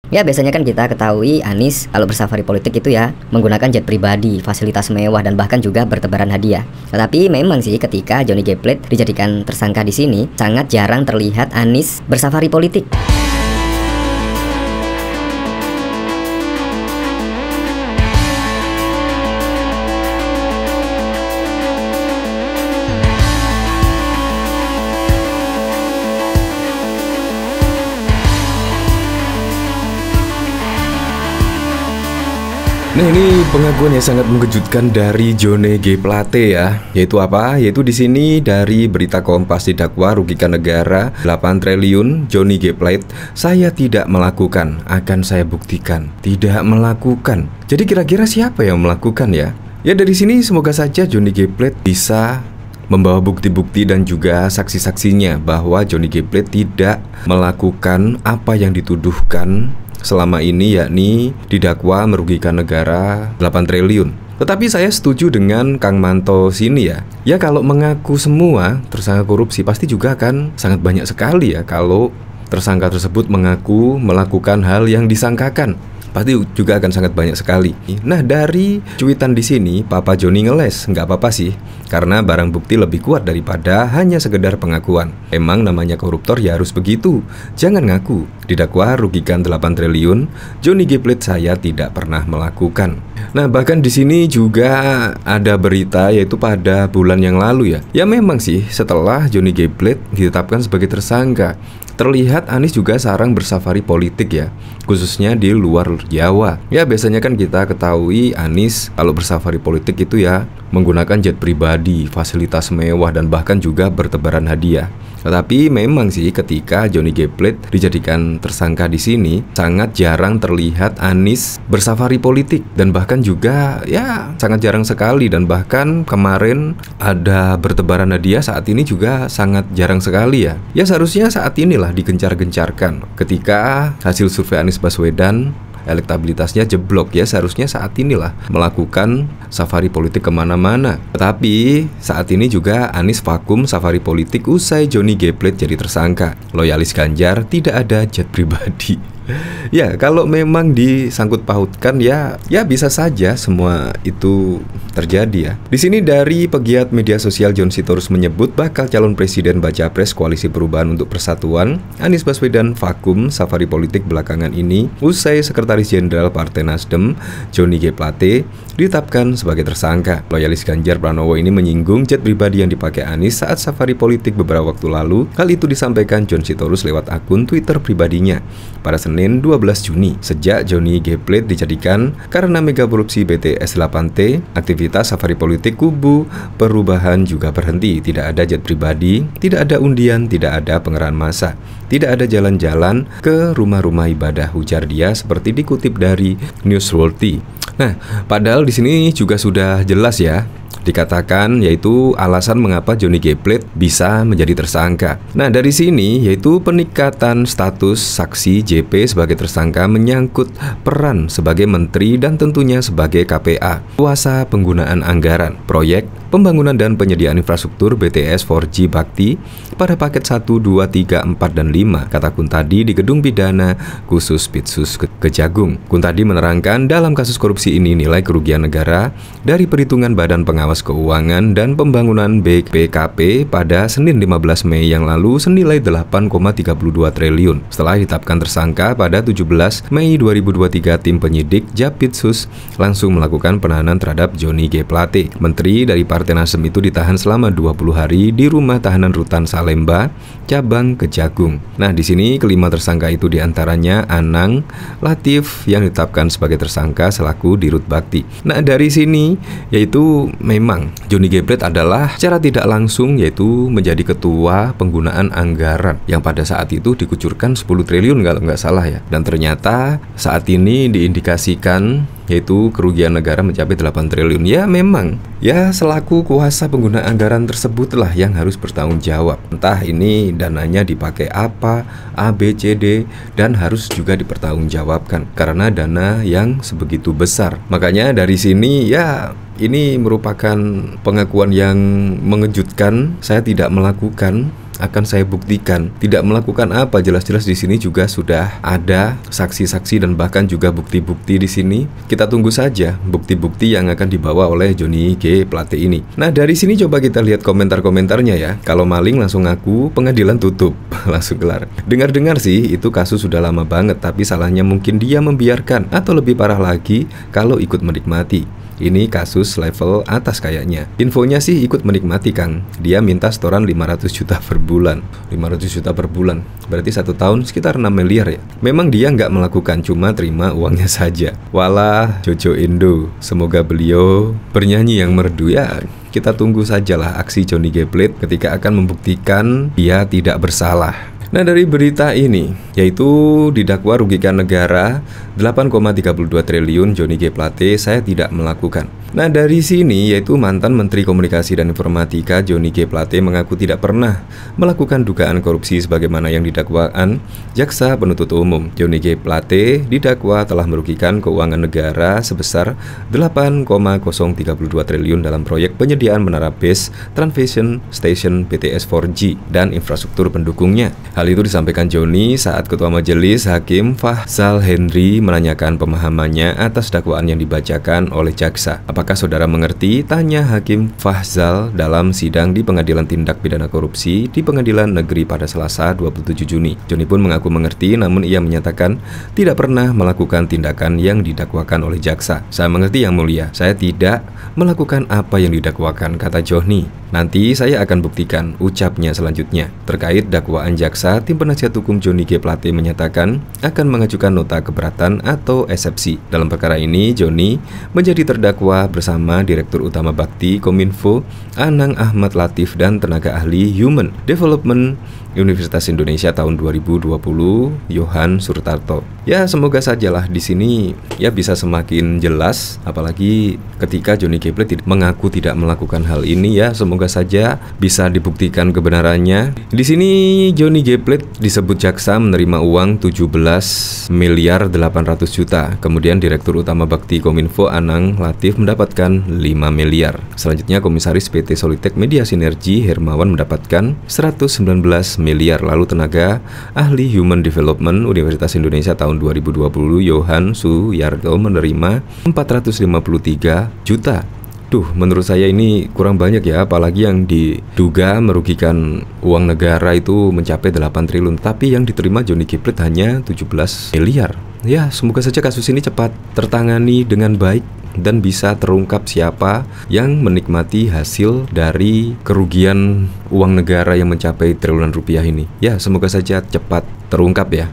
Ya biasanya kan kita ketahui Anies kalau bersafari politik itu ya menggunakan jet pribadi, fasilitas mewah dan bahkan juga bertebaran hadiah. Tetapi memang sih ketika Johnny G. Plate dijadikan tersangka di sini sangat jarang terlihat Anies bersafari politik. Nah, ini pengakuan yang sangat mengejutkan dari Johnny G. Plate ya. Yaitu apa? Yaitu di sini dari berita Kompas, didakwa rugikan negara 8 triliun. Johnny G. Plate, saya tidak melakukan, akan saya buktikan. Tidak melakukan. Jadi kira-kira siapa yang melakukan ya? Ya dari sini semoga saja Johnny G. Plate bisa membawa bukti-bukti dan juga saksi-saksinya bahwa Johnny G. Plate tidak melakukan apa yang dituduhkan selama ini, yakni didakwa merugikan negara 8 triliun. Tetapi saya setuju dengan Kang Manto sini ya. Ya kalau mengaku semua tersangka korupsi pasti juga akan sangat banyak sekali ya kalau tersangka tersebut mengaku melakukan hal yang disangkakan. Pasti juga akan sangat banyak sekali. Nah dari cuitan di sini Papa Johnny ngeles, nggak apa-apa sih, karena barang bukti lebih kuat daripada hanya sekedar pengakuan. Emang namanya koruptor ya harus begitu. Jangan ngaku didakwa rugikan 8 triliun. Johnny G. Plate saya tidak pernah melakukan. Nah bahkan di sini juga ada berita yaitu pada bulan yang lalu ya. Ya memang sih setelah Johnny G. Plate ditetapkan sebagai tersangka, terlihat Anies juga sarang bersafari politik ya, khususnya di luar Jawa. Ya biasanya kan kita ketahui Anies kalau bersafari politik itu ya menggunakan jet pribadi, fasilitas mewah dan bahkan juga bertebaran hadiah. Tetapi memang sih ketika Johnny G. Plate dijadikan tersangka di sini sangat jarang terlihat Anies bersafari politik dan bahkan juga ya sangat jarang sekali, dan bahkan kemarin ada bertebaran hadiah saat ini juga sangat jarang sekali ya. Ya seharusnya saat inilah digencar-gencarkan ketika hasil survei Anies Baswedan elektabilitasnya jeblok ya, seharusnya saat inilah melakukan safari politik kemana-mana. Tetapi saat ini juga Anies vakum safari politik usai Johnny G. Plate jadi tersangka. Loyalis Ganjar tidak ada jet pribadi. Ya kalau memang disangkut pautkan ya bisa saja semua itu terjadi ya. Di sini dari pegiat media sosial John Sitorus menyebut bakal calon presiden baca pres Koalisi Perubahan untuk Persatuan Anies Baswedan vakum safari politik belakangan ini usai Sekretaris Jenderal Partai Nasdem Johnny G. Plate ditetapkan sebagai tersangka. Loyalis Ganjar Pranowo ini menyinggung jet pribadi yang dipakai Anies saat safari politik beberapa waktu lalu. Hal itu disampaikan John Sitorus lewat akun Twitter pribadinya pada Senin 12 Juni. Sejak Johnny G. Plate dijadikan karena mega korupsi BTS 8T, aktivitas safari politik kubu Perubahan juga berhenti. Tidak ada jet pribadi, tidak ada undian, tidak ada pengerahan massa, tidak ada jalan-jalan ke rumah-rumah ibadah, ujar dia seperti dikutip dari Newsworthy. Nah, padahal di sini juga sudah jelas ya dikatakan yaitu alasan mengapa Johnny G. Plate bisa menjadi tersangka. Nah dari sini yaitu peningkatan status saksi JP sebagai tersangka menyangkut peran sebagai menteri dan tentunya sebagai KPA, kuasa penggunaan anggaran proyek pembangunan dan penyediaan infrastruktur BTS 4G Bakti pada paket 1, 2, 3, 4, dan 5 kata Kuntadi di gedung pidana khusus Pitsus Kejagung. Kuntadi menerangkan dalam kasus korupsi ini nilai kerugian negara dari perhitungan Badan Pengawas Keuangan dan Pembangunan BPKP pada Senin 15 Mei yang lalu senilai 8,32 triliun. Setelah ditetapkan tersangka pada 17 Mei 2023, tim penyidik Japitsus langsung melakukan penahanan terhadap Johnny G. Plate. Menteri dari Partai Nasdem itu ditahan selama 20 hari di rumah tahanan rutan Salemba, cabang Kejagung. Nah, di sini kelima tersangka itu diantaranya Anang Latif yang ditetapkan sebagai tersangka selaku Dirut Bakti. Nah, dari sini yaitu memang Johnny G. Plate adalah secara tidak langsung yaitu menjadi ketua penggunaan anggaran yang pada saat itu dikucurkan 10 triliun kalau nggak salah ya. Dan ternyata saat ini diindikasikan yaitu kerugian negara mencapai 8 triliun. Ya memang, ya selaku kuasa pengguna anggaran tersebutlah yang harus bertanggung jawab. Entah ini dananya dipakai apa, A, B, C, D, dan harus juga dipertanggungjawabkan karena dana yang sebegitu besar. Makanya dari sini ya ini merupakan pengakuan yang mengejutkan. Saya tidak melakukan, akan saya buktikan. Tidak melakukan apa, jelas-jelas di sini juga sudah ada saksi-saksi dan bahkan juga bukti-bukti di sini. Kita tunggu saja bukti-bukti yang akan dibawa oleh Johnny G. Plate ini. Nah, dari sini coba kita lihat komentar-komentarnya ya. Kalau maling langsung ngaku, pengadilan tutup. Langsung kelar. Dengar-dengar sih itu kasus sudah lama banget, tapi salahnya mungkin dia membiarkan, atau lebih parah lagi kalau ikut menikmati. Ini kasus level atas kayaknya. Infonya sih ikut menikmati, Kang. Dia minta setoran 500 juta per bulan. 500 juta per bulan, berarti 1 tahun sekitar 6 miliar ya. Memang dia nggak melakukan, cuma terima uangnya saja. Walah, Jojo Indo. Semoga beliau bernyanyi yang merdu ya. Kita tunggu sajalah aksi Johnny G. Plate ketika akan membuktikan dia tidak bersalah. Nah, dari berita ini, yaitu didakwa rugikan negara 8,32 triliun Johnny G. Plate, saya tidak melakukan. Nah, dari sini yaitu mantan Menteri Komunikasi dan Informatika Johnny G. Plate mengaku tidak pernah melakukan dugaan korupsi sebagaimana yang didakwaan jaksa penuntut umum. Johnny G. Plate didakwa telah merugikan keuangan negara sebesar 8,032 triliun dalam proyek penyediaan menara base Transvision Station BTS 4G dan infrastruktur pendukungnya. Hal itu disampaikan Johnny saat Ketua Majelis Hakim Fahzal Henry menanyakan pemahamannya atas dakwaan yang dibacakan oleh jaksa. Apakah saudara mengerti? Tanya Hakim Fahzal dalam sidang di Pengadilan Tindak Pidana Korupsi di Pengadilan Negeri pada Selasa 27 Juni. Johnny pun mengaku mengerti, namun ia menyatakan tidak pernah melakukan tindakan yang didakwakan oleh jaksa. Saya mengerti yang mulia, saya tidak melakukan apa yang didakwakan, kata Johnny. Nanti saya akan buktikan, ucapnya selanjutnya. Terkait dakwaan jaksa, tim penasihat hukum Johnny G. Plate menyatakan akan mengajukan nota keberatan atau eksepsi. Dalam perkara ini, Johnny menjadi terdakwa bersama Direktur Utama Bakti Kominfo Anang Ahmad Latif dan tenaga ahli Human Development Universitas Indonesia tahun 2020 Yohan Surtarto. Ya, semoga sajalah di sini ya bisa semakin jelas, apalagi ketika Johnny G. Plate mengaku tidak melakukan hal ini ya, semoga saja bisa dibuktikan kebenarannya. Di sini Johnny G. Plate disebut jaksa menerima uang 17 miliar 800 juta. Kemudian Direktur Utama Bakti Kominfo Anang Latif mendapatkan 5 miliar. Selanjutnya Komisaris PT Solitek Media Sinergi Hermawan mendapatkan 119 miliar. Lalu tenaga ahli Human Development Universitas Indonesia tahun 2020 Yohan Suyarto menerima 453 juta. Menurut saya ini kurang banyak ya, apalagi yang diduga merugikan uang negara itu mencapai 8 triliun, tapi yang diterima Johnny G. Plate hanya 17 miliar. Ya, semoga saja kasus ini cepat tertangani dengan baik dan bisa terungkap siapa yang menikmati hasil dari kerugian uang negara yang mencapai triliunan rupiah ini. Ya, semoga saja cepat terungkap ya.